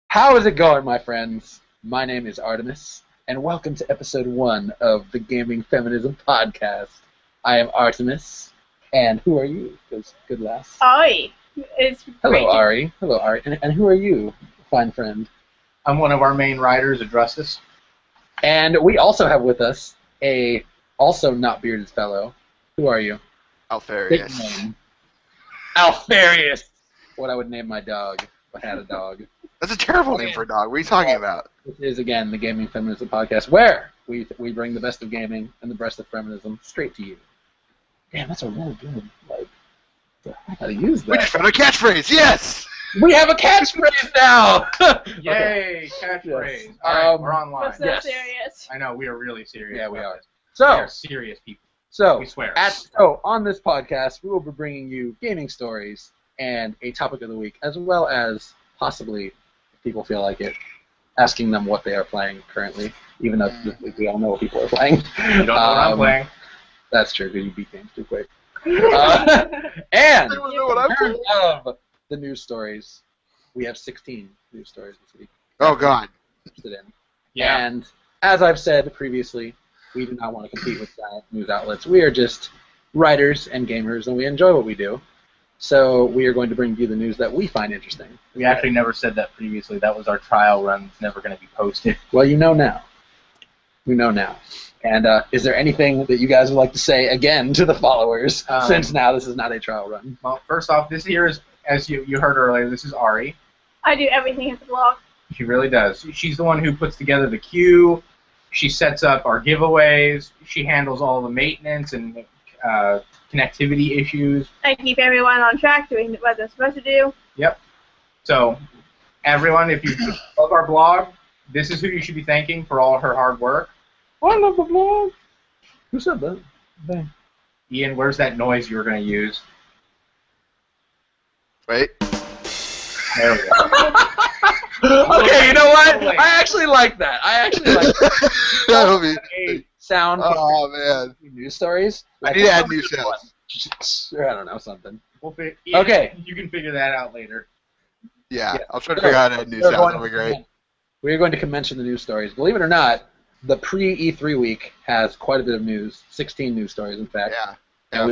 How is it going, my friends? My name is Artemis, and welcome to episode 1 of the Gaming Feminism podcast. I am Artemis, and who are you? Good lass. Ari. It's Hello, Ari. Hello, Ari. And who are you, fine friend? I'm one of our main writers, Adrustus. And we also have with us a also not bearded fellow. Who are you? Alfarius. Alfarius! What I would name my dog if I had a dog. That's a terrible name for a dog. What are you talking about? This is, again, the Gaming Feminism podcast, where we bring the best of gaming and the best of feminism straight to you. Damn, that's a really good, how to use that. We just found a catchphrase, yes! We have a catchphrase now! Yay, catchphrase. Yes. All right, we're online. What's that serious? I know, we are really serious. Yeah, we are. We So, are serious people. We swear. On this podcast, we will be bringing you gaming stories and a topic of the week, as well as possibly, if people feel like it, asking them what they are playing currently, even though this week we all know what people are playing. You don't know what I'm playing. That's true, because you beat games too quick. And don't know what I'm in terms of the news stories, we have 16 news stories this week. Oh, God. Interested in. Yeah. And as I've said previously, we do not want to compete with giant news outlets. We are just writers and gamers, and we enjoy what we do. So we are going to bring you the news that we find interesting. We actually never said that previously. That was our trial run. It's never going to be posted. Well, you know now. We know now. And is there anything that you guys would like to say again to the followers, since now this is not a trial run? Well, first off, this here is, as you heard earlier, this is Ari. I do everything at the blog. She really does. She's the one who puts together the queue. She sets up our giveaways. She handles all the maintenance and connectivity issues. I keep everyone on track doing what they're supposed to do. Yep. So, everyone, if you love our blog, this is who you should be thanking for all her hard work. I love the blog. Who said that? Dang. Ian, where's that noise you were going to use? Wait. There we go. Okay, you know what? I actually like that. That'll be... a sound Oh, man. news stories. I need to add new sounds. Or I don't know, something. Ian, Okay. You can figure that out later. Yeah, I'll try to figure out how to add new sounds. That'll be great. We are going to mention the news stories. Believe it or not, the pre-E3 week has quite a bit of news. 16 news stories, in fact. Yeah. And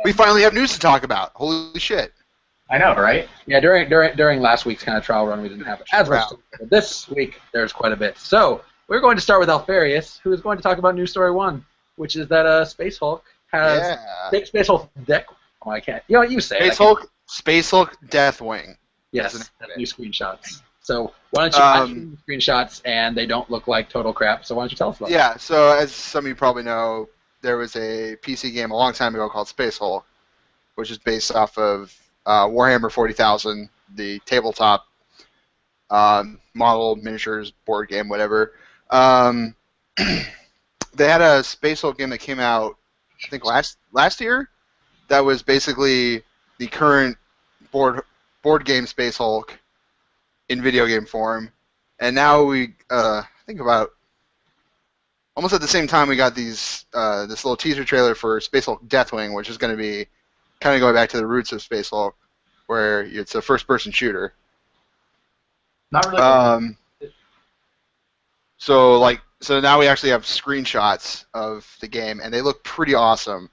We finally have news to talk about. Holy shit. I know, right? Yeah, during last week's kind of trial run, we didn't have as much. But this week, there's quite a bit. So, we're going to start with Alfarius, who is going to talk about news story 1, which is that Space Hulk has... Space Hulk deck... Oh, I can't... You know what? You say it. Space Hulk Deathwing. Yes, new screenshots. So why don't you watch the screenshots, and they don't look like total crap, so why don't you tell us about it? Yeah, so as some of you probably know, there was a PC game a long time ago called Space Hulk, which is based off of Warhammer 40,000, the tabletop model, miniatures, board game, whatever. They had a Space Hulk game that came out, I think, last year, that was basically the current board game Space Hulk in video game form, and now we think about almost at the same time we got this little teaser trailer for Space Hulk Deathwing, which is going to be kind of going back to the roots of Space Hulk, where it's a first-person shooter. Not really. So now we actually have screenshots of the game, and they look pretty awesome.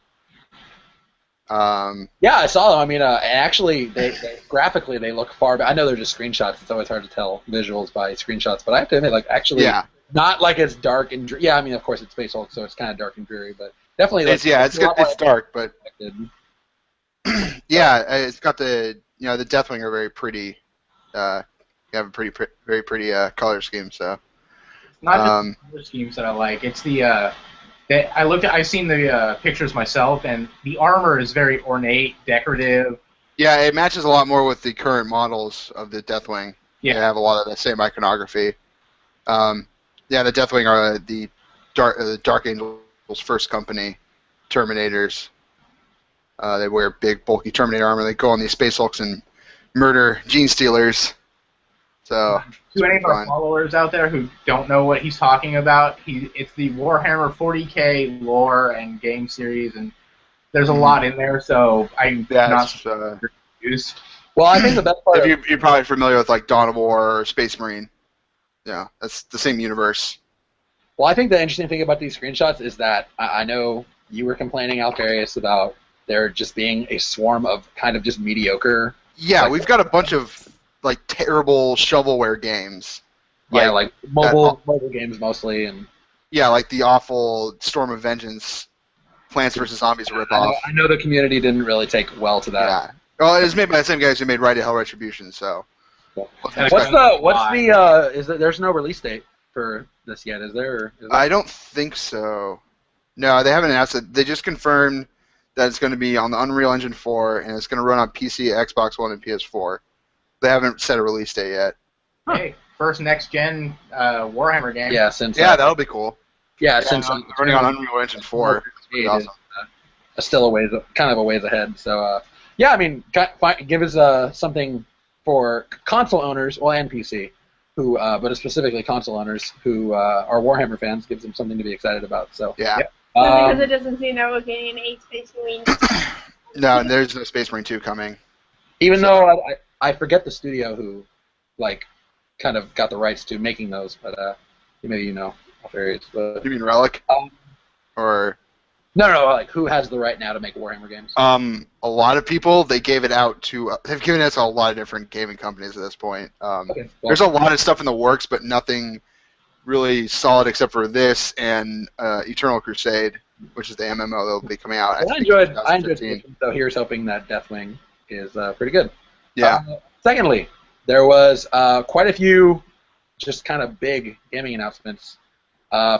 Yeah, I saw them. I mean, actually, they graphically they look far. I know they're just screenshots. It's always hard to tell visuals by screenshots, but I have to admit, actually, not like it's dark and dreary. Yeah, I mean, of course, it's Space Hulk, so it's kind of dark and dreary, but definitely. It's dark, but yeah, it's got the the Deathwing are very pretty. You have a very pretty color scheme, so. Not just the color schemes that I like. It's the. I've seen the pictures myself, and the armor is very ornate, decorative. Yeah, it matches a lot more with the current models of the Deathwing. Yeah. They have a lot of the same iconography. The Deathwing are the Dark Angel's first company, Terminators. They wear big, bulky Terminator armor. They go on these Space Hulks and murder Gene Stealers. So, to any of our followers out there who don't know what he's talking about, it's the Warhammer 40K lore and game series, and there's a lot in there, so I'm not confused. Well, I think the best part. You're probably familiar with like Dawn of War or Space Marine. Yeah, that's the same universe. Well, I think the interesting thing about these screenshots is that I know you were complaining, Alfarius, about there just being a swarm of kind of just mediocre. Yeah, we've got a bunch of like terrible shovelware games. Yeah, like mobile games mostly, and yeah, like the awful Storm of Vengeance, Plants vs Zombies ripoff. I know the community didn't really take well to that. Yeah. Well, it was made by the same guys who made Right to Hell Retribution, so. There's no release date for this yet, is there? I don't think so. No, they haven't announced it. They just confirmed that it's going to be on the Unreal Engine 4, and it's going to run on PC, Xbox One, and PS4. They haven't set a release date yet. Hey, first next-gen Warhammer game. Yeah, that'll be cool. Yeah, since running on Unreal Engine 4. It's awesome. Still a ways ahead. So, yeah, I mean, give us something for console owners, well, and PC, who, but specifically console owners who are Warhammer fans, gives them something to be excited about. So yeah. Because it doesn't seem that we're getting an 8 Space Marine. No, there's no Space Marine 2 coming. Even though I forget the studio who, like, kind of got the rights to making those, but maybe you know. But, you mean Relic? Or... No, like, who has the right now to make Warhammer games? A lot of people. They gave it out to... they've given it to a lot of different gaming companies at this point. Okay, well, there's a lot of stuff in the works, but nothing really solid except for this and Eternal Crusade, which is the MMO that will be coming out. I enjoyed it, so here's hoping that Deathwing is pretty good. Yeah. Secondly, there was quite a few just kind of big gaming announcements.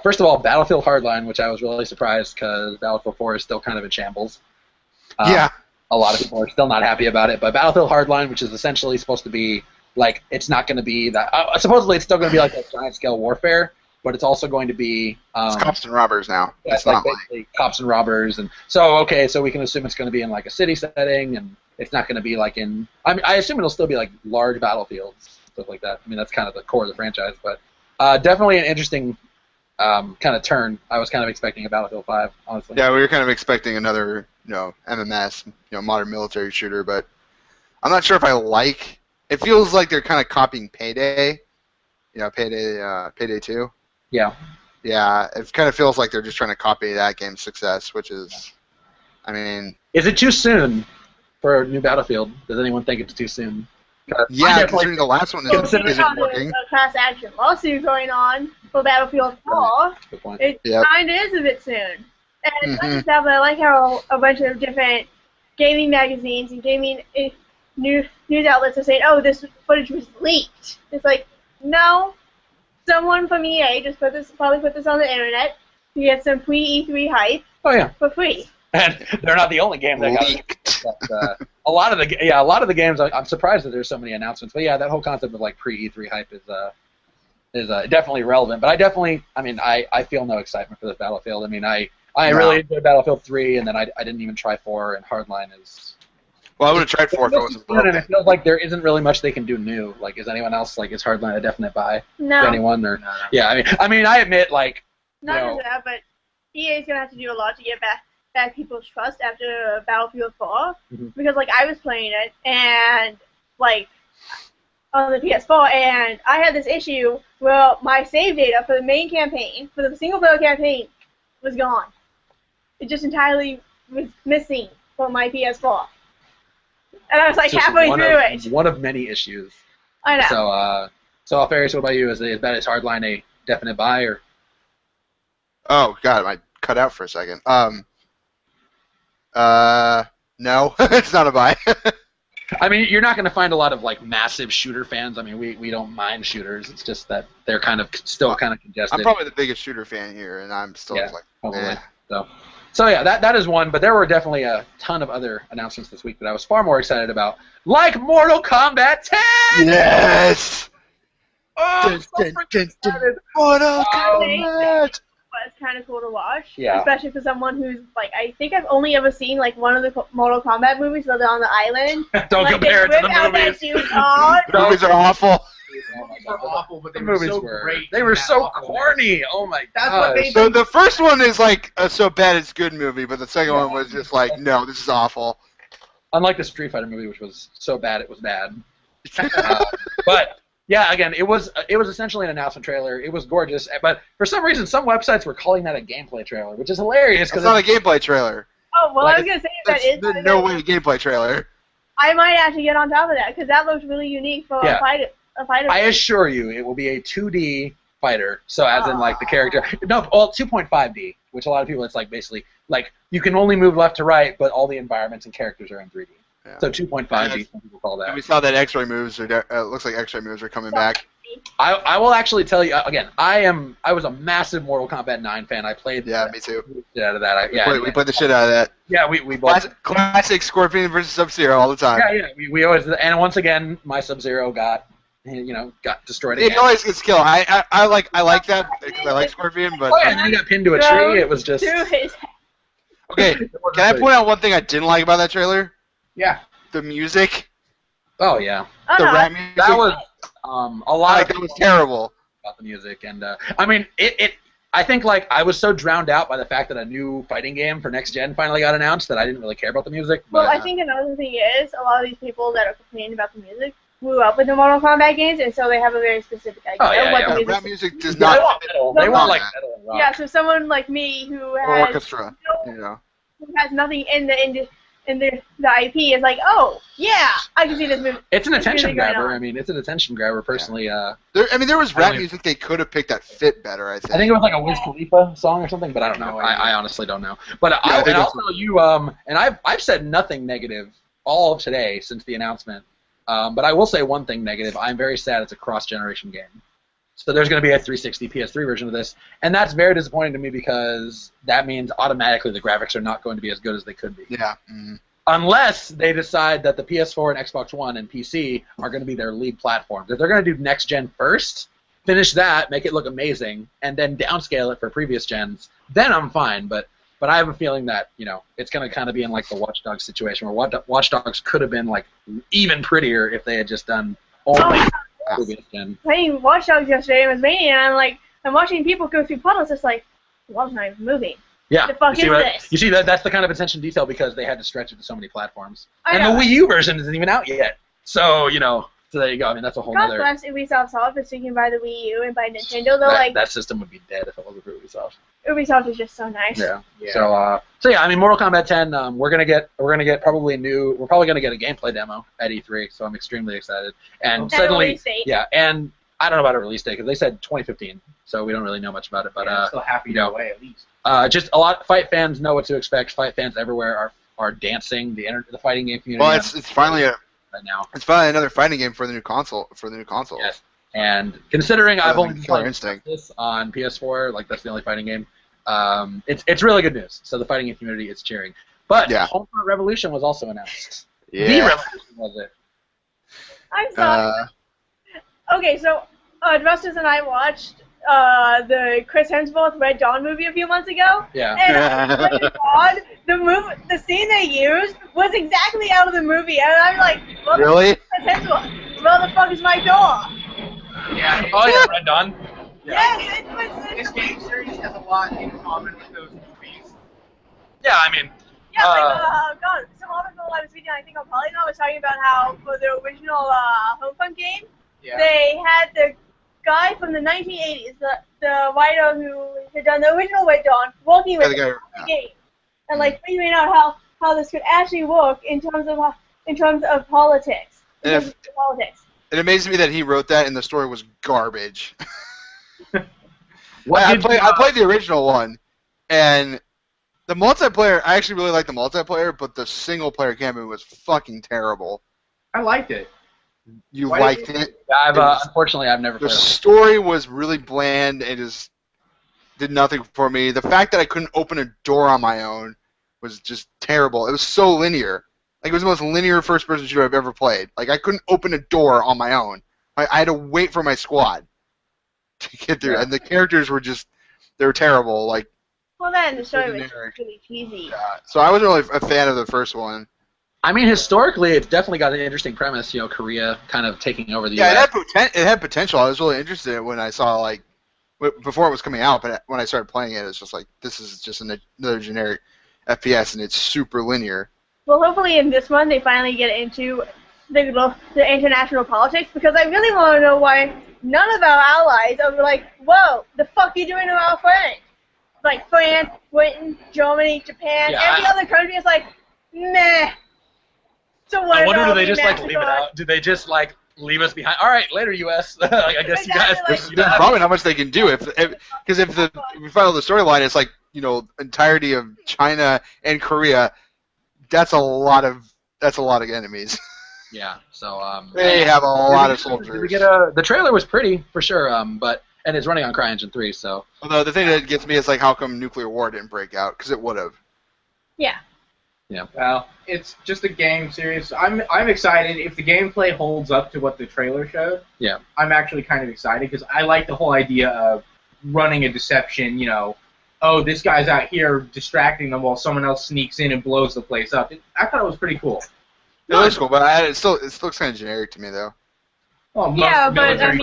First of all, Battlefield Hardline, which I was really surprised because Battlefield 4 is still kind of in shambles. Yeah. A lot of people are still not happy about it, but Battlefield Hardline, which is essentially supposed to be like, it's not going to be that. Supposedly, it's still going to be like a giant-scale warfare, but it's also going to be. It's cops and robbers now. Yeah, it's like basically cops and robbers, and so we can assume it's going to be in like a city setting, and it's not going to be like in. I assume it'll still be like large battlefields, stuff like that. I mean, that's kind of the core of the franchise, but definitely an interesting. Kind of turn. I was kind of expecting a Battlefield 5, honestly. Yeah, we were kind of expecting another, MMS, modern military shooter, but I'm not sure if I like. It feels like they're kind of copying Payday, Payday 2. Yeah. Yeah, it kind of feels like they're just trying to copy that game's success, which is, I mean. Is it too soon for a new Battlefield? Does anyone think it's too soon? Yeah, considering the last one isn't working. There's a class action lawsuit going on for Battlefield 4. It kind of is a bit soon. And it's not just that, but I like how a bunch of different gaming magazines and gaming news outlets are saying, oh, this footage was leaked. It's like, no. Someone from EA just probably put this on the internet to get some pre-E3 hype for free. And they're not the only game that got leaked. A lot of the games. I'm surprised that there's so many announcements. But yeah, that whole concept of like pre-E3 hype is definitely relevant. But I feel no excitement for this Battlefield. I mean, I really enjoyed Battlefield 3, and then I didn't even try 4, and Hardline is. Well, I would have tried 4 if it wasn't broken. And it feels like there isn't really much they can do new. Like, is anyone else is Hardline a definite buy? No. For anyone or no. Yeah, I mean, I admit not just that, but EA is gonna have to do a lot to get back people's trust after Battlefield 4, because I was playing it and on the PS4, and I had this issue where my save data for the main campaign, for the single player campaign, was gone. It just entirely was missing from my PS4, and I was halfway through it. One of many issues. I know. So Alfarius, what about you? Is Hardline a definite buy or? Oh God, I cut out for a second. No, it's not a buy. I mean, you're not going to find a lot of massive shooter fans. I mean, we don't mind shooters. It's just that they're still kind of congested. I'm probably the biggest shooter fan here, and I'm still probably. Eh. So yeah, that is one. But there were definitely a ton of other announcements this week that I was far more excited about, like Mortal Kombat 10. Yes. Oh, I'm so freaking excited. Mortal Kombat. Was kind of cool to watch, yeah. Especially for someone who's I think I've only ever seen one of the Mortal Kombat movies where they're on the island. Don't compare it to the movies. The movies are awful. They were awful, but they were so great. They were so corny. Oh my god. So the first one is so bad it's good movie, but the second one was just no, this is awful. Unlike the Street Fighter movie, which was so bad it was bad. But yeah, again, it was essentially an announcement trailer. It was gorgeous, but for some reason, some websites were calling that a gameplay trailer, which is hilarious. It's not a gameplay trailer. Oh well, I was gonna say that is. There's no way a gameplay trailer. I might actually get on top of that because that looks really unique for a fighter. I assure you, it will be a 2D fighter. So as in like the character, no, well 2.5D, which a lot of people it's like basically like you can only move left to right, but all the environments and characters are in 3D. Yeah. So 2.5D, some people call that. And we saw that X-ray moves. Looks like X-ray moves are coming back. I will actually tell you again. I was a massive Mortal Kombat 9 fan. I played. Yeah, me too. Shit out of that. We played the shit out of that. Yeah, we both. Classic Scorpion versus Sub-Zero all the time. Yeah. We always, and once again, my Sub-Zero got destroyed again. He always gets killed. I like that because I like Scorpion, but and then he got pinned to a tree. It was just. Okay, can I point out one thing I didn't like about that trailer? Yeah. The music. Oh yeah. The rap music. That was a lot. That was terrible. About the music, and I mean it. I think like I was so drowned out by the fact that a new fighting game for next gen finally got announced that I didn't really care about the music. Well, I think another thing is a lot of these people that are complaining about the music grew up with the Mortal Kombat games, and so they have a very specific idea of what the music. Rap music does not. They want like metal and rock. Yeah, so someone like me who has orchestra, who has nothing in the IP is like, oh yeah, I can see this movie. It's an attention grabber. I mean, it's an attention grabber. Personally, there was rap music they could have picked that fit better. I think it was like a Wiz Khalifa song or something, but I don't know. I honestly don't know. But I'll tell you, and I've said nothing negative all of today since the announcement. But I will say one thing negative. I'm very sad it's a cross-generation game. So there's going to be a 360 PS3 version of this, and that's very disappointing to me because that means automatically the graphics are not going to be as good as they could be. Yeah. Mm-hmm. Unless they decide that the PS4 and Xbox One and PC are going to be their lead platforms. If they're going to do next gen first, finish that, make it look amazing, and then downscale it for previous gens, then I'm fine. But I have a feeling that it's going to kind of be in like the Watch Dogs situation, where Watch Dogs could have been like even prettier if they had just done only. Playing Watch Dogs yesterday was raining, and I'm watching people go through puddles. It's like the water's not even moving. Yeah. The fuck is this? You see that's the kind of attention to detail because they had to stretch it to so many platforms. And the Wii U version isn't even out yet. So so there you go. I mean that's a whole other. God bless Ubisoft for sticking by the Wii U and by Nintendo. Though that system would be dead if it wasn't for Ubisoft. Ubisoft is just so nice. Yeah. So yeah, I mean Mortal Kombat 10. We're gonna get probably new. We're probably gonna get a gameplay demo at E3. So I'm extremely excited. And suddenly, and I don't know about a release date because they said 2015. So we don't really know much about it. But I'm still happy either way at least. Just a lot. Fight fans know what to expect. Fight fans everywhere are dancing. The fighting game community. Well, it's finally right now. It's finally another fighting game for the new console. Yes. And considering I've only played this on PS4, like that's the only fighting game. It's really good news. So the fighting game community is cheering. But Homefront Revolution was also announced. Yeah. The Revolution was it? I'm sorry. Okay, so Justice and I watched the Chris Hemsworth Red Dawn movie a few months ago. Yeah. And the scene they used was exactly out of the movie, and I'm like, well, really? Chris Hemsworth, where the fuck is my door? Yeah. Oh yeah, Red Dawn. Yes, it was. This game series has a lot in common with those movies. Yeah, I mean. Yeah, God, some article I was reading, I think on Polygon, was talking about how for the original Homefront game, they had the guy from the 1980s, the writer who had done the original Red Dawn, working with the game, and figuring out how this could actually work in terms of politics. It amazes me that he wrote that and the story was garbage. I played the original one, and the multiplayer, I actually really liked the multiplayer, but the single-player campaign was fucking terrible. I liked it. You liked it? Unfortunately, I've never played it. The story was really bland and just did nothing for me. The fact that I couldn't open a door on my own was just terrible. It was so linear. It was the most linear first-person shooter I've ever played. I couldn't open a door on my own. I had to wait for my squad to get through, and the characters were they were terrible. Well, then the story was really cheesy. So I wasn't really a fan of the first one. I mean, historically, it's definitely got an interesting premise. Korea kind of taking over the U.S. It had potential. I was really interested when I saw before it was coming out, but when I started playing it, it's just this is just another generic FPS, and it's super linear. Well, hopefully in this one they finally get into the international politics, because I really want to know why none of our allies are like, whoa, the fuck are you doing to our friend? Like France, Britain, Germany, Japan, every other country is like, meh. So what? I wonder, do they just like leave it out? Do they just like leave us behind? All right, later, U.S. Like, I guess Exactly, you guys. There's probably not much they can do because if we follow the storyline, it's like entirety of China and Korea. That's a lot of enemies. Yeah. So they have a lot of soldiers. Did we get the trailer was pretty for sure. And it's running on CryEngine 3, so. Although the thing that gets me is like, how come nuclear war didn't break out? Because it would have. Yeah. Yeah. Well, it's just a game series. I'm excited if the gameplay holds up to what the trailer showed. Yeah. I'm actually kind of excited because I like the whole idea of running a deception. Oh, this guy's out here distracting them while someone else sneaks in and blows the place up. I thought it was pretty cool. It looks cool, but it still looks kind of generic to me though. Well, yeah, but I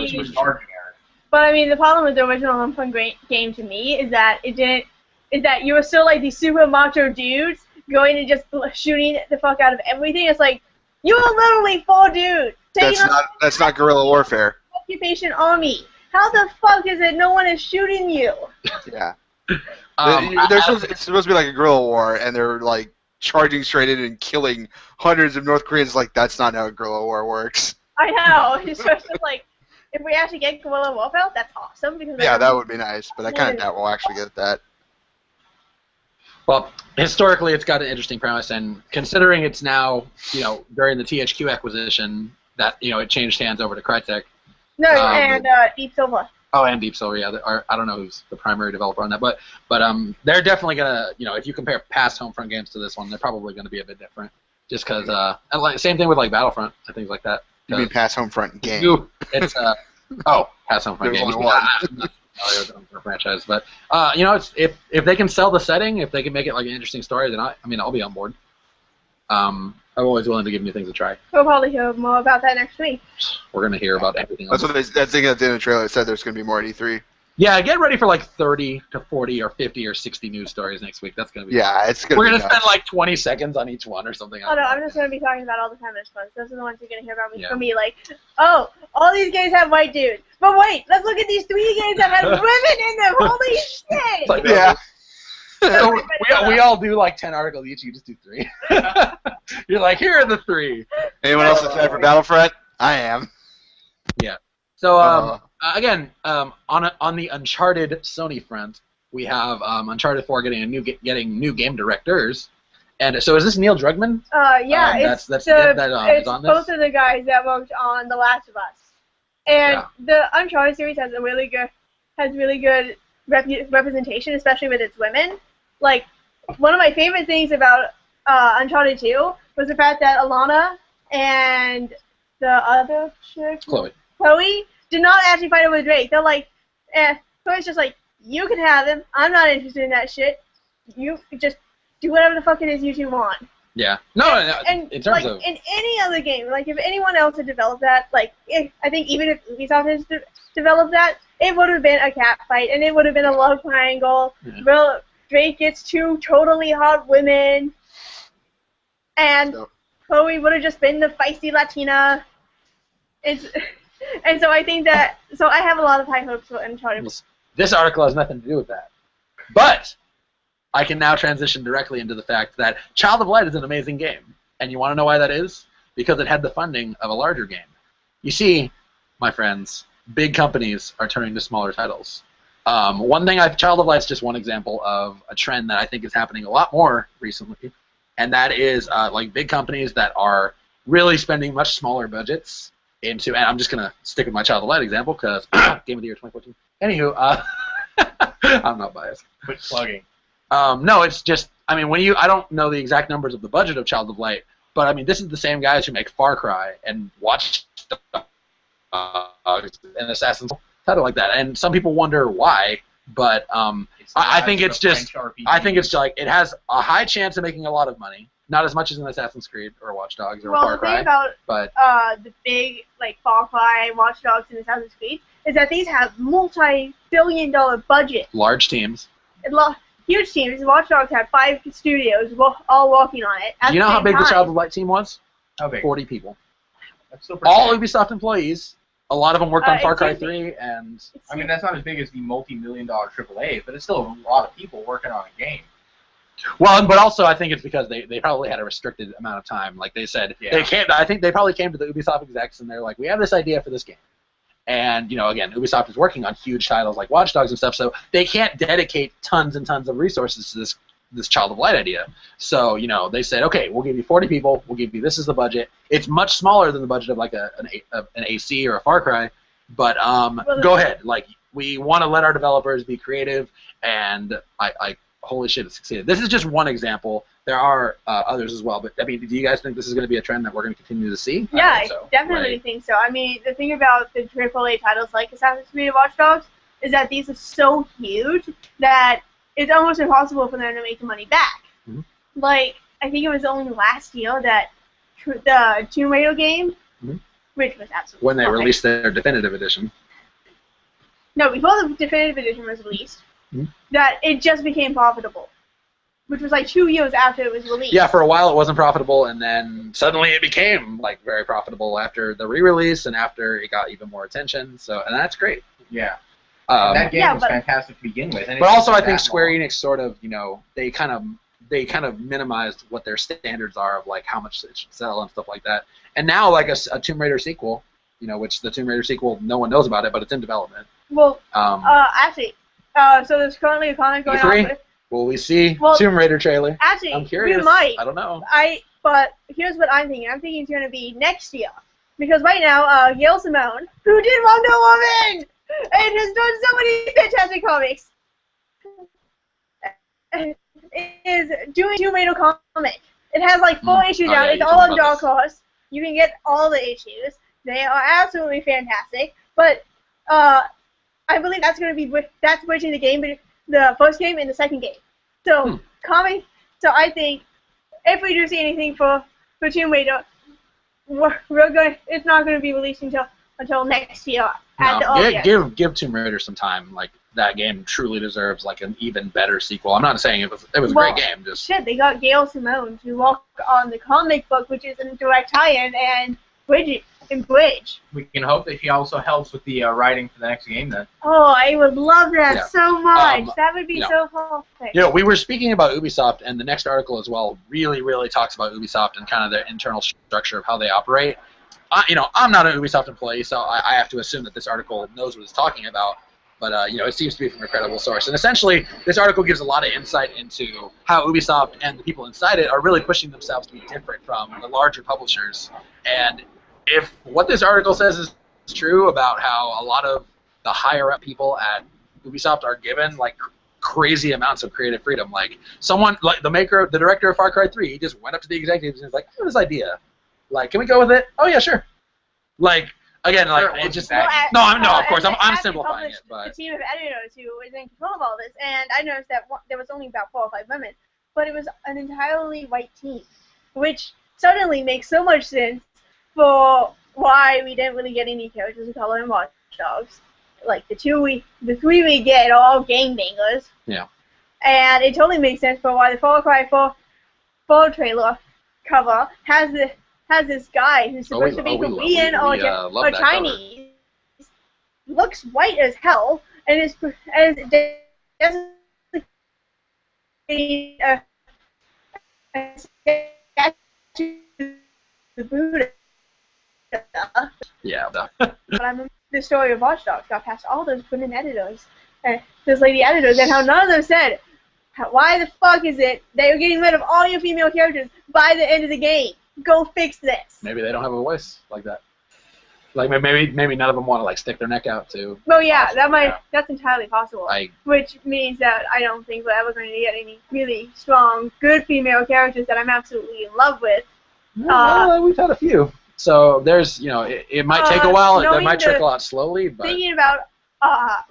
mean, the problem with the original Homefront game to me is that you were still like these super macho dudes going and just shooting the fuck out of everything. It's like, you are literally 4 dudes that's not guerrilla warfare. Occupation army. How the fuck is it no one is shooting you? Yeah. It's supposed to be like a guerrilla war, and they're like charging straight in and killing hundreds of North Koreans. Like, that's not how guerrilla war works. I know. It's just like, if we actually get guerrilla warfare, that's awesome. Because that would be nice, but I kind of doubt we'll actually get that. Well, historically, it's got an interesting premise, and considering it's now, during the THQ acquisition, that it changed hands over to Crytek. No, and Deep Silver. Oh, and Deep Silver, yeah. I don't know who's the primary developer on that, but they're definitely gonna, if you compare past Homefront games to this one, they're probably gonna be a bit different, just because. And same thing with like Battlefront and things like that. You mean past Homefront game? It's past Homefront game. There's only one. Franchise, but it's if they can sell the setting, if they can make it like an interesting story, then I'll be on board. I'm always willing to give new things a try. We'll probably hear more about that next week. We're gonna hear about everything else. That's what I think at the end of the trailer. It said there's gonna be more at E3. Yeah, get ready for like 30 to 40 or 50 or 60 news stories next week. That's gonna be. Yeah, it's gonna. We're gonna spend like 20 seconds on each one or something. Oh no, I'm just gonna be talking about all the feminist ones. Those are the ones you're gonna hear about me from me. Like, oh, all these games have white dudes, but wait, let's look at these 3 games that have women in them. Holy shit! Like, yeah. So we all do like 10 articles each. You just do 3. You're like, here are the 3. Anyone else excited for Battlefront? I am. Yeah. So again, on the Uncharted Sony front, we have Uncharted 4 getting new game directors, and so is this Neil Druckmann? Yeah, it's it's on this? both of the guys that worked on The Last of Us, and the Uncharted series has really good representation, especially with its women. Like, one of my favorite things about Uncharted 2 was the fact that Alana and the other chick, Chloe, did not actually fight over Drake. They're like, Chloe's just like, you can have him. I'm not interested in that shit. You just do whatever the fuck it is you two want. Yeah. No, and in terms of in any other game, like if anyone else had developed that, like I think even if Ubisoft had developed that, it would have been a cat fight and it would have been a love triangle. Well, Drake gets 2 totally hot women, and Chloe would have just been the feisty Latina. And so I think that, so I have a lot of high hopes for Uncharted. This article has nothing to do with that. But I can now transition directly into the fact that Child of Light is an amazing game. And you want to know why that is? Because it had the funding of a larger game. You see, my friends, big companies are turning to smaller titles. One thing, Child of Light is just one example of a trend that I think is happening a lot more recently, and that is like big companies that are really spending much smaller budgets into, and I'm just going to stick with my Child of Light example because Game of the Year 2014. Anywho, I'm not biased. Quit plugging. No, it's just, I don't know the exact numbers of the budget of Child of Light, but this is the same guys who make Far Cry and Watch and Assassin's Creed, title like that. And some people wonder why, but I think it's just, like it has a high chance of making a lot of money. Not as much as an Assassin's Creed or Watch Dogs or Far Cry. Well, the thing about the big like Far Cry, Watch Dogs, and Assassin's Creed is that these have multi-billion-dollar budgets. Large teams. huge teams. Watch Dogs had 5 studios all working on it. Do you know how big the Child of Light team was? How big? 40 people. That's still all Ubisoft employees. A lot of them worked on Far Cry 3, and I mean that's not as big as the multi-million-dollar AAA, but it's still a lot of people working on a game. Well, but also I think it's because they probably had a restricted amount of time. Like they said, they can't. I think they probably came to the Ubisoft execs and they're like, we have this idea for this game, and again, Ubisoft is working on huge titles like Watch Dogs and stuff, so they can't dedicate tons and tons of resources to this Child of Light idea. So, they said, okay, we'll give you 40 people, we'll give you, this is the budget. It's much smaller than the budget of like an AC or a Far Cry, but go ahead. Like, we want to let our developers be creative, and holy shit, it succeeded. This is just one example. There are others as well, but I mean, do you guys think this is going to be a trend that we're going to continue to see? Yeah, I definitely think so. I mean, the thing about the AAA titles like Assassin's Creed and Watch Dogs is that these are so huge that it's almost impossible for them to make the money back. Mm-hmm. Like, I think it was only last year that the Tomb Raider game, which was absolutely when they released their definitive edition. No, before the definitive edition was released, that it just became profitable, which was like 2 years after it was released. Yeah, for a while it wasn't profitable, and then suddenly it became like very profitable after the re-release and after it got even more attention. So, and that's great. Yeah. That game was fantastic to begin with. But also, I think Square Enix sort of, they kind of minimized what their standards are of like how much it should sell and stuff like that. And now, like a Tomb Raider sequel, which the Tomb Raider sequel, no one knows about it, but it's in development. Well, actually, so there's currently a comic going on. Will we see Tomb Raider trailer? Actually, I'm curious. We might. I don't know. But here's what I'm thinking. I'm thinking it's going to be next year. Because right now, Gail Simone, who did Wonder Woman, and has done so many fantastic comics, is doing Tomb Raider comic. It has like 4 issues out. It's all on Dark Horse. You can get all the issues. They are absolutely fantastic. But I believe that's going to be bridging the game, the first game and the second game. So comic. So I think if we do see anything for Tomb Raider, it's not going to be released until next year. Give Tomb Raider some time. Like, that game truly deserves like an even better sequel. I'm not saying it was a great game. Just shit, they got Gail Simone to work on the comic book, which is a direct tie-in, and Bridge. We can hope that she also helps with the writing for the next game then. Oh, I would love that so much. That would be so perfect. We were speaking about Ubisoft, and the next article as well really, really talks about Ubisoft and kind of their internal structure of how they operate. I'm not an Ubisoft employee, so I have to assume that this article knows what it's talking about. But, it seems to be from a credible source. And essentially, this article gives a lot of insight into how Ubisoft and the people inside it are really pushing themselves to be different from the larger publishers. And if what this article says is true about how a lot of the higher-up people at Ubisoft are given, like, crazy amounts of creative freedom. Like, someone, like the director of Far Cry 3, he just went up to the executives and was like, I have this idea. Like, can we go with it? Oh, yeah, sure. Like, again, like, it just... of course, I'm simplifying it, but... The team of editors who was in control of all this, and I noticed that there was only about 4 or 5 women, but it was an entirely white team, which suddenly makes so much sense for why we didn't really get any characters of color in Watch Dogs. Like, the 3 we get are all gangbangers. Yeah. And it totally makes sense for why the Far Cry 4 trailer cover has this guy who's supposed to be Korean or Chinese, looks white as hell, and is the Buddha. Yeah. But the story of Watch Dogs got past all those women editors, and those lady editors, and how none of them said, why the fuck is it that you're getting rid of all your female characters by the end of the game? Go fix this. Maybe they don't have a voice like that. Like, maybe none of them want to, like, stick their neck out to... Well, yeah, that's entirely possible. Which means that I don't think we're ever going to get any really strong, good female characters that I'm absolutely in love with. Well, we've had a few. So there's, it might take a while. It might trickle out slowly, but... Thinking about,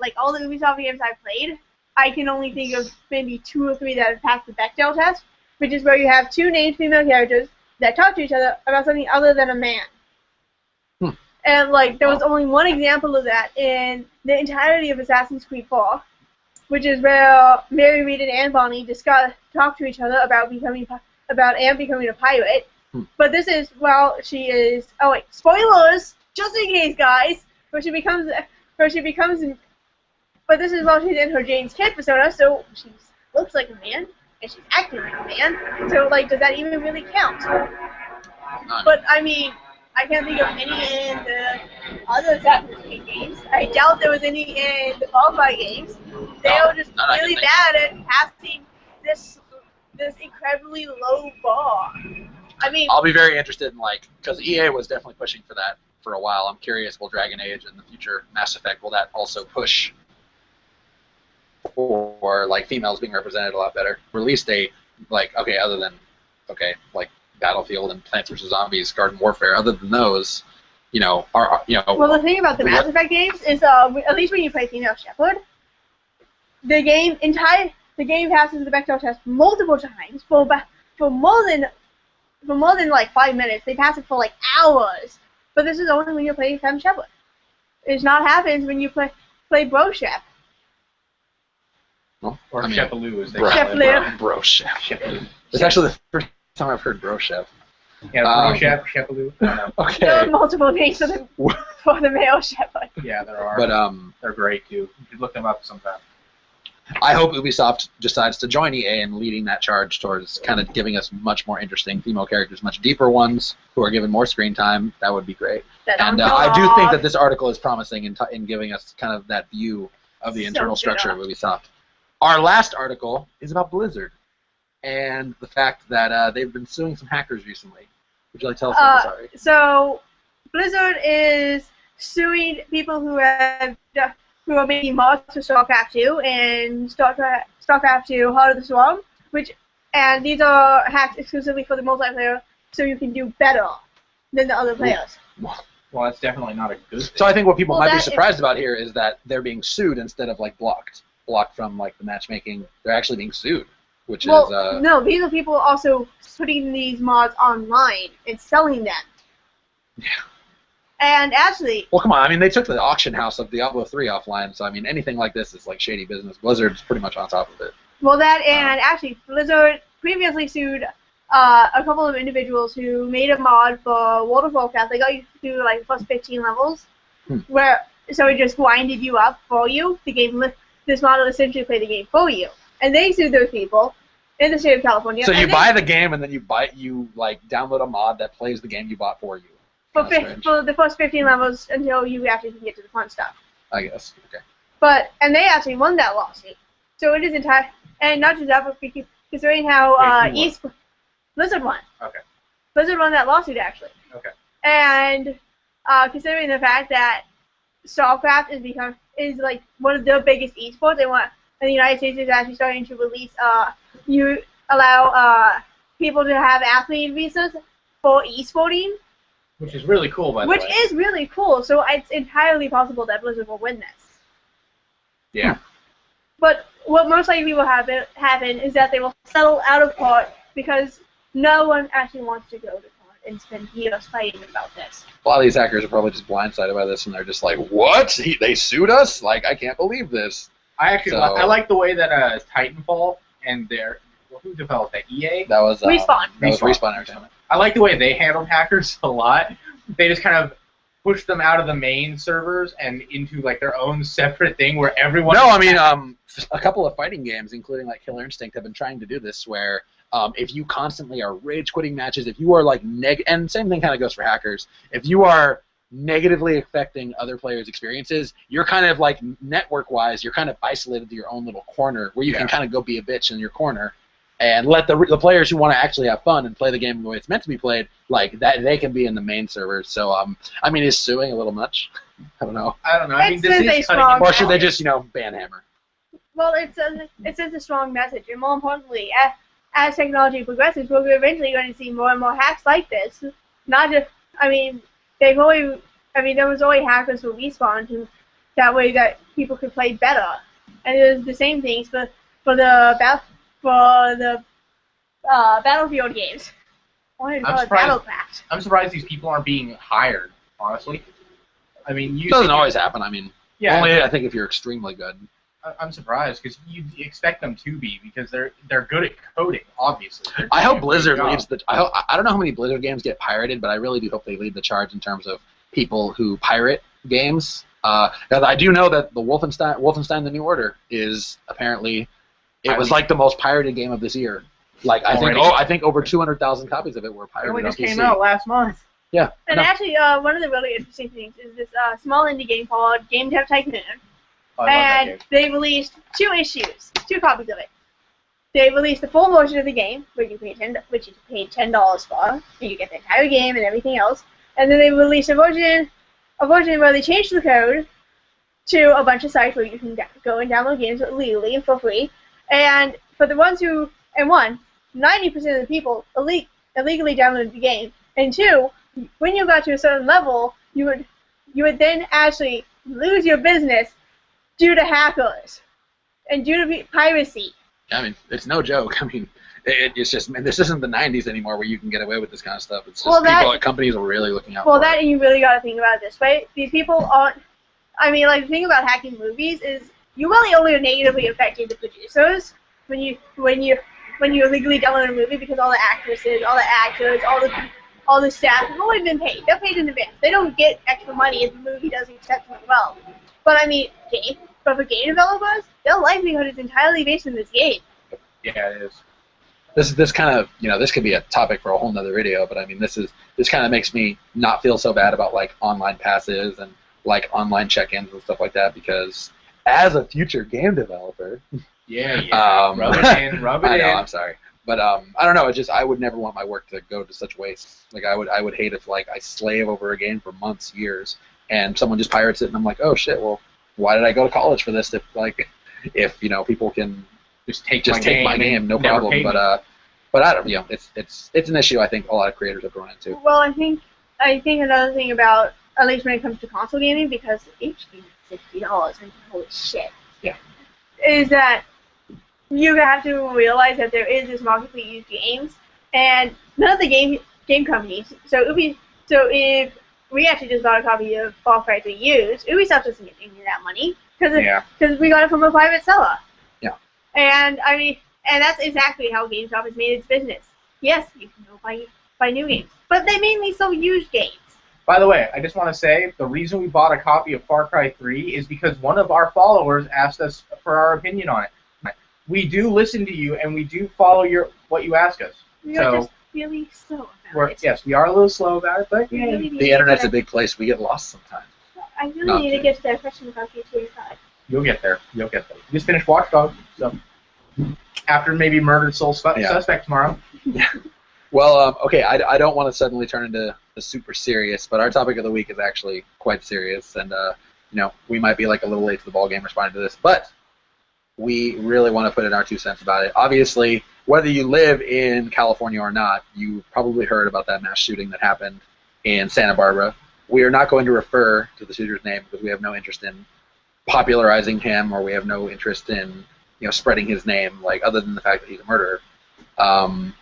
like, all the Ubisoft games I've played, I can only think of maybe 2 or 3 that have passed the Bechdel test, which is where you have 2 named female characters that talk to each other about something other than a man. And, like, there was only one example of that in the entirety of Assassin's Creed 4. which is where Mary Reed and Anne Bonny talk to each other about Anne becoming a pirate. But this is, well, she is, oh wait, spoilers, just in case, guys, but this is while she's in her Jane's Kid persona, so she looks like a man, and she's acting like a man, so, like, does that even really count? But, I mean, I can't think of any in the other Assassin's Creed games. I doubt there was any in the Far Cry games. They were just really bad at passing this incredibly low bar. I mean, I'll be very interested in, like, because EA was definitely pushing for that for a while. I'm curious, will Dragon Age and the future Mass Effect, will that also push for, like, females being represented a lot better? Release a, like, okay, other than, okay, like, Battlefield and Plants vs. Zombies, Garden Warfare, other than those, you know, Well, the thing about the Mass Effect games is, at least when you play Female Shepard, the game passes the Bechdel test multiple times for more than like 5 minutes. They pass it for like hours. But this is only when you're playing Femme Shepard. It's not happens when you play Bro Shep. Well, or Shepaloo, as they call it. Bro Shep. It's actually the first time I've heard Bro Shep. Yeah, Bro Shep, Shepaloo. Okay. There are multiple names for the male Shepard. Yeah, there are. But they're great too. You should look them up sometime. I hope Ubisoft decides to join EA in leading that charge towards kind of giving us much more interesting female characters, much deeper ones who are given more screen time. That would be great. And I do think that this article is promising in giving us kind of that view of the internal structure of Ubisoft. Our last article is about Blizzard and the fact that they've been suing some hackers recently. Would you like to tell us about this, Ari? So, Blizzard is suing people who are making mods for StarCraft 2 and StarCraft 2 Heart of the Swarm, and these are hacks exclusively for the multiplayer, so you can do better than the other players. Well, that's definitely not a good thing. So I think what people might be surprised about here is that they're being sued instead of like blocked from like the matchmaking. They're actually being sued, which is no, these are people also putting these mods online and selling them. Yeah. And actually... Well, come on. I mean, they took the auction house of Diablo 3 offline, so, I mean, anything like this is, like, shady business. Blizzard's pretty much on top of it. Well, actually, Blizzard previously sued a couple of individuals who made a mod for World of Warcraft. They got you to do, like, first 15 levels, so it just winded you up for you. This mod will essentially play the game for you. And they sued those people in the state of California. So you buy the game, and then you download a mod that plays the game you bought for you. For the first 15 levels until you actually can get to the fun stuff. I guess. Okay. And they actually won that lawsuit. So it is entire, and not just that, but considering how Blizzard won. Okay. Blizzard won that lawsuit actually. Okay. And considering the fact that StarCraft is like one of the biggest esports, and the United States is actually starting to release you allow people to have athlete visas for esporting. Which is really cool, by the way. Which is really cool, so it's entirely possible that Blizzard will win this. Yeah. But what most likely will happen is that they will settle out of court because no one actually wants to go to court and spend years fighting about this. A lot of these hackers are probably just blindsided by this, and they're just like, what? They sued us? Like, I can't believe this. I like the way that Titanfall and who developed that? EA? That was Respawn. That was Respawn Entertainment. I like the way they handled hackers a lot. They just kind of pushed them out of the main servers and into like their own separate thing where everyone. No, I mean, a couple of fighting games, including like Killer Instinct, have been trying to do this. Where if you constantly are rage quitting matches, if you are like and same thing kind of goes for hackers. If you are negatively affecting other players' experiences, you're kind of like network-wise, you're kind of isolated to your own little corner where you can kind of go be a bitch in your corner. And let the players who want to actually have fun and play the game the way it's meant to be played, like that, they can be in the main servers. So, I mean, is suing a little much? I don't know. I mean, this is cutting. Or should they just, ban Hammer? Well, it sends a strong message, and more importantly, as technology progresses, we're eventually going to see more and more hacks like this. Not just, I mean, there was always hackers who respawned that way that people could play better, and there's the same things for the Battlefield games. Battlecraft. I'm surprised these people aren't being hired, honestly. I mean, it doesn't always happen. I mean, yeah, only I think if you're extremely good. I'm surprised because you expect them to be because they're good at coding, obviously. I hope Blizzard leads the. I don't know how many Blizzard games get pirated, but I really do hope they lead the charge in terms of people who pirate games. I do know that the Wolfenstein: The New Order is apparently was like the most pirated game of this year. Like I think over 200,000 copies of it were pirated. It only just on PC. came out last month. Yeah. And actually, one of the really interesting things is this small indie game called Game Dev Tycoon. And they released 2 issues, 2 copies of it. They released the full version of the game, which you paid $10 for, and you get the entire game and everything else. And then they released a version where they changed the code to a bunch of sites where you can go and download games legally and for free. And for the ones who, and 90% of the people illegally downloaded the game. And 2, when you got to a certain level, you would then actually lose your business due to hackers and due to piracy. I mean, it's no joke. I mean, it's just, man, this isn't the 90s anymore where you can get away with this kind of stuff. It's just people at companies are really looking out for it. And you really got to think about it this way. These people aren't, I mean, like, the thing about hacking movies is you really only are negatively affecting the producers when you illegally download a movie because all the actresses, all the actors, all the staff have already been paid. They're paid in advance. They don't get extra money if the movie doesn't exceptionally well. But I mean, for game developers, their livelihood is entirely based on this game. Yeah, it is. This kind of, this could be a topic for a whole nother video, but I mean, this kind of makes me not feel so bad about like online passes and like online check-ins and stuff like that, because as a future game developer, rub it in. I know, I'm sorry, but I don't know. It's just I would never want my work to go to such waste. Like I would hate if like I slave over a game for months, years, and someone just pirates it, and I'm like, oh shit, well, why did I go to college for this? If people can just take my game, no problem. But I don't, it's an issue I think a lot of creators have run into. Well, I think another thing about, at least when it comes to console gaming, because each game is $60, and holy shit. Yeah. Is that you have to realize that there is this market for used games, and none of the game companies. So if we actually just bought a copy of Far Cry 3 used, Ubisoft doesn't get any of that money because we got it from a private seller. Yeah. And I mean, and that's exactly how GameStop has made its business. Yes, you can go buy new games, but they mainly sell used games. By the way, I just want to say the reason we bought a copy of Far Cry 3 is because one of our followers asked us for our opinion on it. We do listen to you, and we do follow what you ask us. We are just really slow about it. Yes, we are a little slow about it, but the internet's a big place. We get lost sometimes. I really need to get to that question about GTA 5. You'll get there. You just finished Watch Dogs, so after maybe Murdered Soul Suspect tomorrow. Yeah. Well, okay, I don't want to suddenly turn into the super serious, but our topic of the week is actually quite serious, and we might be like a little late to the ball game responding to this, but we really want to put in our 2 cents about it. Obviously, whether you live in California or not, you probably heard about that mass shooting that happened in Santa Barbara. We are not going to refer to the shooter's name because we have no interest in popularizing him, or we have no interest in spreading his name, like other than the fact that he's a murderer. But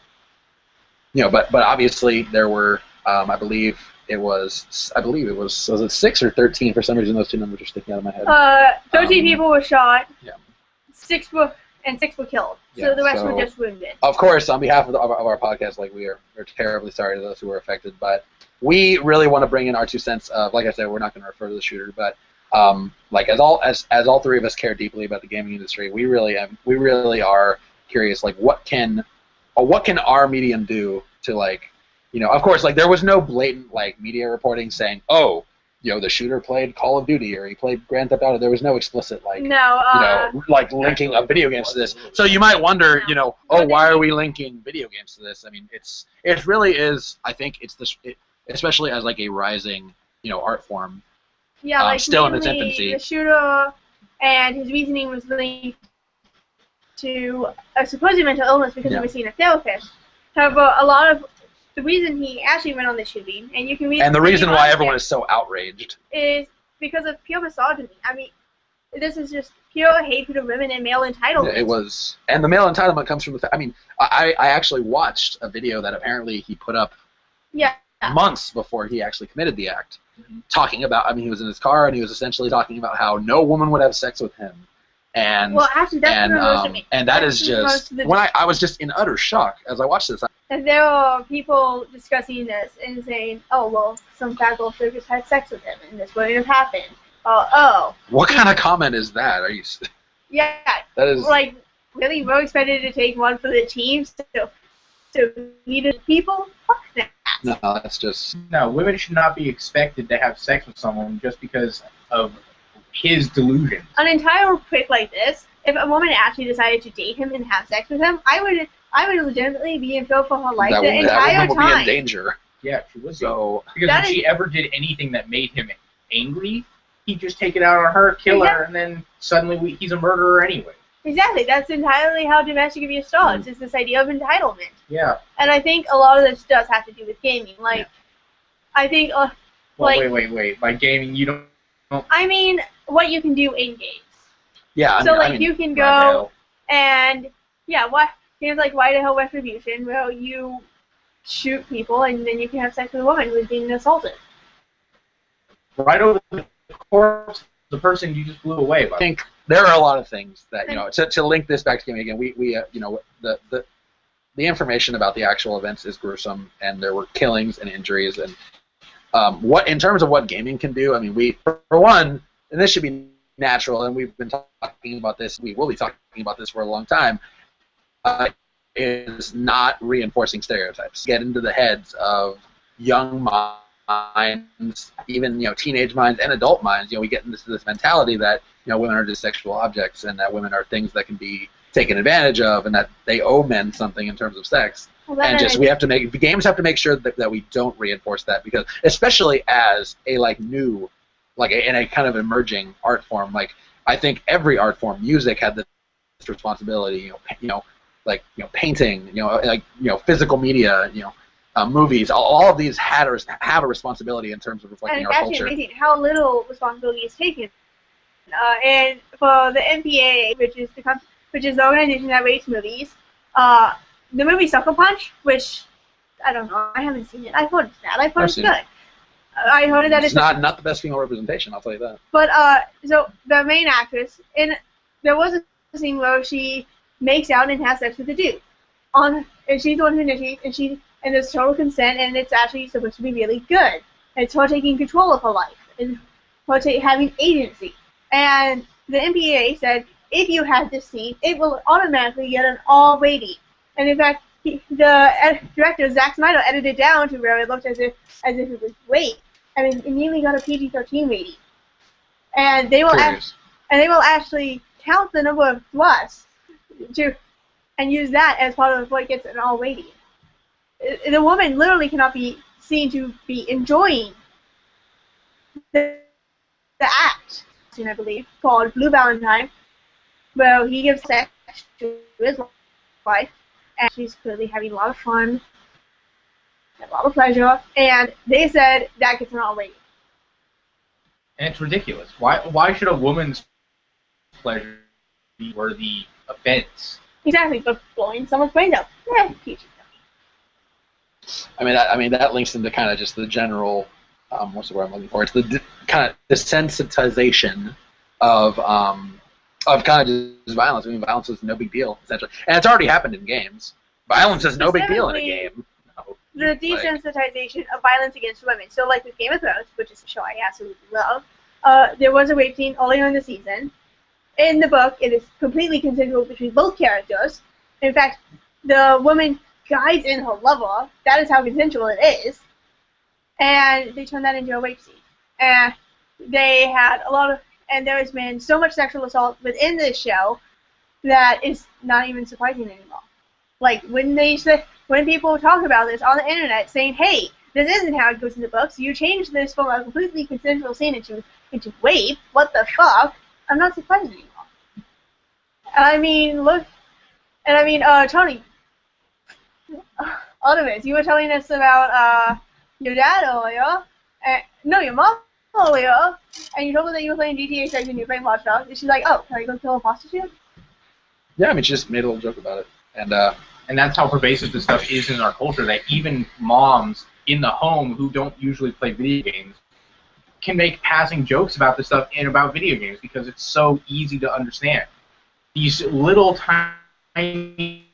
obviously there were I believe it was 6 or 13 for some reason. Those 2 numbers are sticking out of my head. 13 people were shot. Yeah. 6 were killed. So the rest were just wounded. Of course, on behalf of our podcast, like we're terribly sorry to those who were affected, but we really want to bring in our 2 cents of, like I said, we're not going to refer to the shooter, but like as all 3 of us care deeply about the gaming industry, we really are curious, like what can our medium do to, like, of course, like there was no blatant like media reporting saying, oh, the shooter played Call of Duty or he played Grand Theft Auto. There was no explicit like linking of video games to this. So you might wonder, why are we linking video games to this? I mean, it really is. I think it's especially as like a rising art form. Yeah, like still in its infancy. The shooter and his reasoning was linked to a supposed mental illness because he was seeing a therapist. However, a lot of the reason he actually went on the shooting, and you can read. And the reason why everyone is so outraged is because of pure misogyny. I mean, this is just pure hatred of women and male entitlement. It was, and the male entitlement comes from the fact. I mean, I actually watched a video that apparently he put up. Yeah. Months before he actually committed the act, talking about. I mean, he was in his car and he was essentially talking about how no woman would have sex with him And well, actually, that's what most of me. And that is just when I was just in utter shock as I watched this. And there are people discussing this and saying, "Oh, well, some fat gold figures had sex with him, and this wouldn't have happened." Oh. What kind of comment is that? Are you? Yeah. That is like really. We're expected to take one for the team, so needed people. Fuck that. No, that's just no. Women should not be expected to have sex with someone just because of his delusions. An entire prick like this, if a woman actually decided to date him and have sex with him, I would legitimately be in fear for her life the entire time. That woman would be in danger. Yeah, she would. So because if she ever did anything that made him angry, he'd just take it out on her, kill her, and then suddenly he's a murderer anyway. Exactly. That's entirely how domestic abuse starts. It's this idea of entitlement. Yeah. And I think a lot of this does have to do with gaming. Like, I think, well, wait. By gaming, you don't. I mean, what you can do in games. Yeah. You can go and games like White Hill Retribution, where you shoot people and then you can have sex with a woman who is being assaulted. Right over the corpse of the person you just blew away. I think there are a lot of things that to link this back to gaming again. We the information about the actual events is gruesome, and there were killings and injuries, and what in terms of what gaming can do. I mean, we for one, and this should be natural, and we've been talking about this. We will be talking about this for a long time. Is not reinforcing stereotypes. Get into the heads of young minds, even teenage minds and adult minds. We get into this mentality that women are just sexual objects, and that women are things that can be taken advantage of, and that they owe men something in terms of sex. And the games have to make sure that we don't reinforce that, because especially as a in a kind of emerging art form, I think every art form, music had this responsibility, painting, physical media, movies, all of these have a responsibility in terms of reflecting our culture. And it's actually amazing how little responsibility is taken. And for the MPAA, which is the organization that rates movies, the movie Sucker Punch, which I don't know, I haven't seen it. I heard it's bad. I heard it's good. I heard that it's not the best female representation. I'll tell you that. But so the main actress, there was a scene where she makes out and has sex with a dude, and she's the one who initiates, and there's total consent, and it's actually supposed to be really good. And it's her taking control of her life and her having agency. And the MPAA said if you have this scene, it will automatically get an R rating. And in fact, the director Zack Snyder edited it down to where it looked as if it was great, and it immediately got a PG-13 rating. And they will actually count the number of thrusts and use that as part of what gets an R rating. The woman literally cannot be seen to be enjoying the act, I believe, called Blue Valentine, where he gives sex to his wife, and she's clearly having a lot of fun, a lot of pleasure, and they said that gets an R rating. And it's ridiculous. Why should a woman's pleasure be worthy offense? Exactly, but blowing someone's brains out. I mean that links into kind of just the general, what's the word I'm looking for? It's the kind of desensitization of kind of just violence. I mean, violence is no big deal, essentially, and it's already happened in games. Violence is no big deal in a game. No. The desensitization of violence against women. So, like with Game of Thrones, which is a show I absolutely love, there was a rape scene earlier in the season. In the book, it is completely consensual between both characters. In fact, the woman guides in her lover. That is how consensual it is. And they turned that into a rape scene. And they had and there has been so much sexual assault within this show that it's not even surprising anymore. Like, when people talk about this on the internet saying, hey, this isn't how it goes in the books, you changed this from a completely consensual scene into rape, what the fuck? I'm not surprised anymore. Tony, Artemis, you were telling us about your dad earlier, your mom earlier, and you told her that you were playing GTA 6 and you were playing Watch Dogs, and she's like, oh, can I go kill a prostitute? Yeah, I mean, she just made a little joke about it. And that's how pervasive this stuff is in our culture, that even moms in the home who don't usually play video games can make passing jokes about this stuff and about video games because it's so easy to understand. these little tiny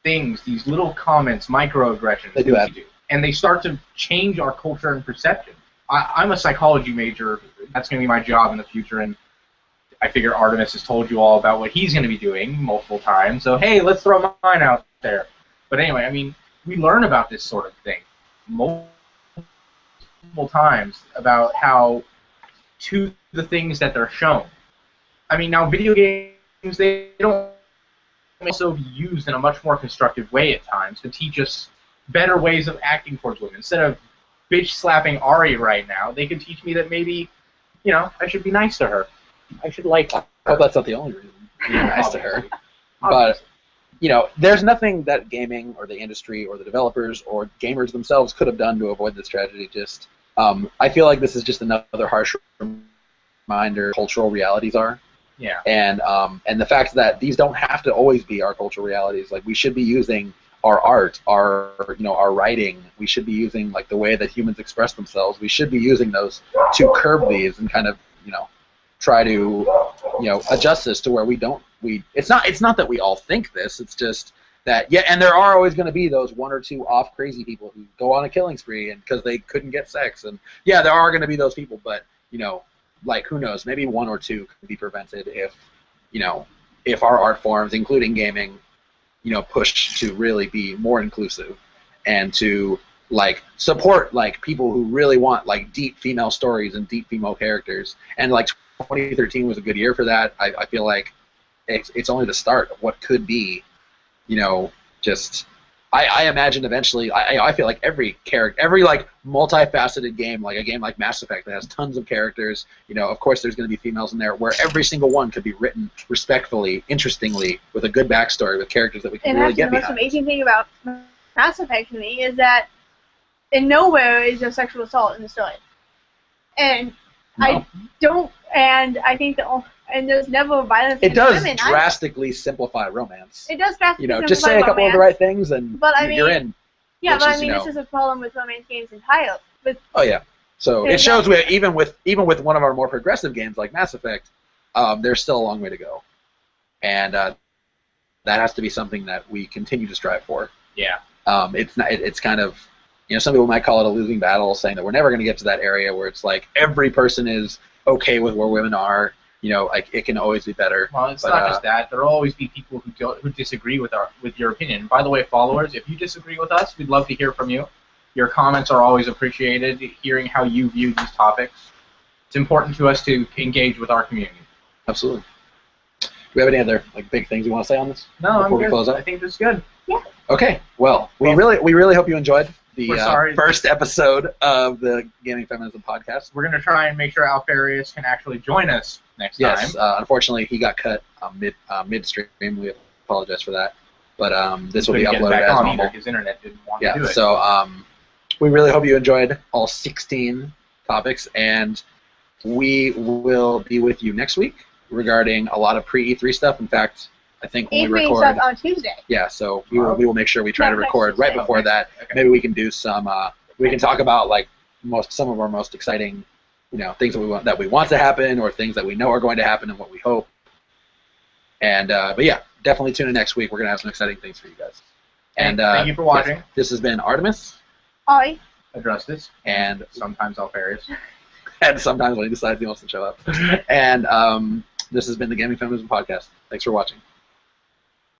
things, these little comments, microaggressions. They do that. And they start to change our culture and perception. I'm a psychology major. That's going to be my job in the future, and I figure Artemis has told you all about what he's going to be doing multiple times. So, hey, let's throw mine out there. But anyway, I mean, we learn about this sort of thing multiple times about how to the things that they're shown. I mean, now video games, they don't also be used in a much more constructive way at times to teach us better ways of acting towards women. Instead of bitch slapping Ari right now, they could teach me that maybe, you know, I should be nice to her. I should like her. I hope that's not the only reason you're nice to her. But, you know, there's nothing that gaming or the industry or the developers or gamers themselves could have done to avoid this tragedy. Just, I feel like this is just another harsh reminder cultural realities are. Yeah. And the fact that these don't have to always be our cultural realities. Like, we should be using our art, our writing. We should be using like the way that humans express themselves. We should be using those to curb these and kind of, you know, try to, you know, adjust this to where it's not that we all think this. It's just that, yeah, and there are always going to be those one or two off crazy people who go on a killing spree and because they couldn't get sex, and yeah, there are going to be those people, but, you know, like, who knows, maybe one or two could be prevented if, you know, if our art forms, including gaming, you know, pushed to really be more inclusive and to, like, support, like, people who really want, like, deep female stories and deep female characters. And, like, 2013 was a good year for that. I feel like it's only the start of what could be, you know, just... I imagine eventually, I feel like every like multifaceted game, like a game like Mass Effect that has tons of characters, you know, of course there's going to be females in there, where every single one could be written respectfully, interestingly, with a good backstory, with characters that we can really get behind. The most amazing thing about Mass Effect to me is that in nowhere is there sexual assault in the story. And no. I think and there's never violence against women. It does drastically simplify romance. It does drastically simplify romance. Just say a couple of the right things and you're in. Yeah, but I mean, this is a problem with romance games entirely. Oh yeah. So it shows even with one of our more progressive games like Mass Effect, there's still a long way to go, and that has to be something that we continue to strive for. Yeah. It's kind of, you know, some people might call it a losing battle, saying that we're never going to get to that area where it's like every person is okay with where women are. You know, like, it can always be better. Well, it's not just that. There will always be people who disagree with your opinion. And by the way, followers, if you disagree with us, we'd love to hear from you. Your comments are always appreciated. Hearing how you view these topics, it's important to us to engage with our community. Absolutely. Do we have any other big things you want to say on this? No, before I'm good. We close up? I think this is good. Yeah. Okay. Well, we really hope you enjoyed the first episode of the Gaming Feminism podcast. We're going to try and make sure Alfarius can actually join us next time. Yes, unfortunately he got cut midstream. We apologize for that. But this will be uploaded as normal. His internet didn't want to do it. So we really hope you enjoyed all 16 topics, and we will be with you next week regarding a lot of pre-E3 stuff. In fact, I think when we record stuff on Tuesday. Yeah, so we will make sure we try to record right before that. Okay. Maybe we can do some. We can talk about some of our most exciting, you know, things that we want to happen, or things that we know are going to happen, and what we hope. And but yeah, definitely tune in next week. We're gonna have some exciting things for you guys. And thank you for watching. Yes, this has been Artemis. Hi. Adrastus. And sometimes Alfarius. And sometimes when he decides he wants to show up. And this has been the Gaming Feminism Podcast. Thanks for watching.